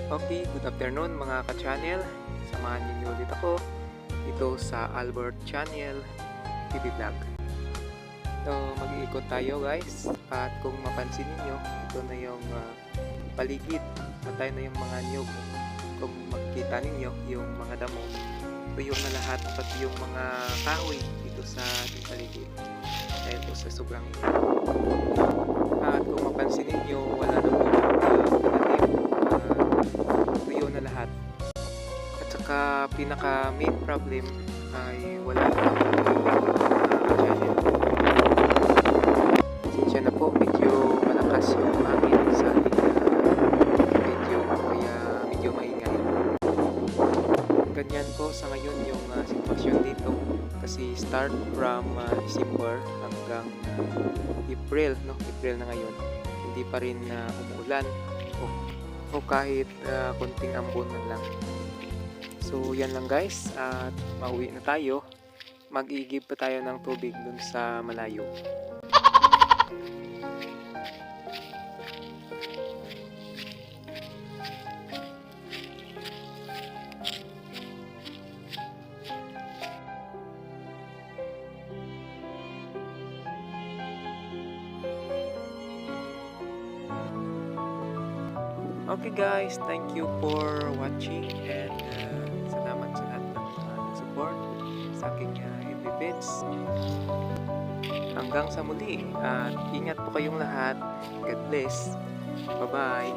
Okay, good afternoon mga ka-channel. Samahan ninyo ulit ako dito sa Albert Channel TV Vlog. So, mag-iikot tayo guys. At kung mapansin niyo, ito na yung paligid. Patay na yung mga nyug. Kung makikita ninyo, yung mga damo, tuyo na lahat, pati yung mga kahoy dito sa ating paligid. Dahil po sa sobrang init. At kung mapansin ninyo, wala na po tuyo na lahat. At saka pinaka main problem ay wala na channel. Sinsya na po, medyo malakas yung hangin sa ating video, kaya medyo maingay. Ganyan po sa ngayon yung sitwasyon dito, kasi start from December hanggang April, no? April na ngayon, hindi pa rin umuulan o kahit konting ambon na lang. So yan lang guys, at mauwi na tayo. Mag-iigib pa tayo ng tubig dun sa malayo. Okay guys, thank you for watching and salamat sa lahat ng support sa aking FB page. Hanggang sa muli at ingat po kayong lahat. God bless. Bye bye.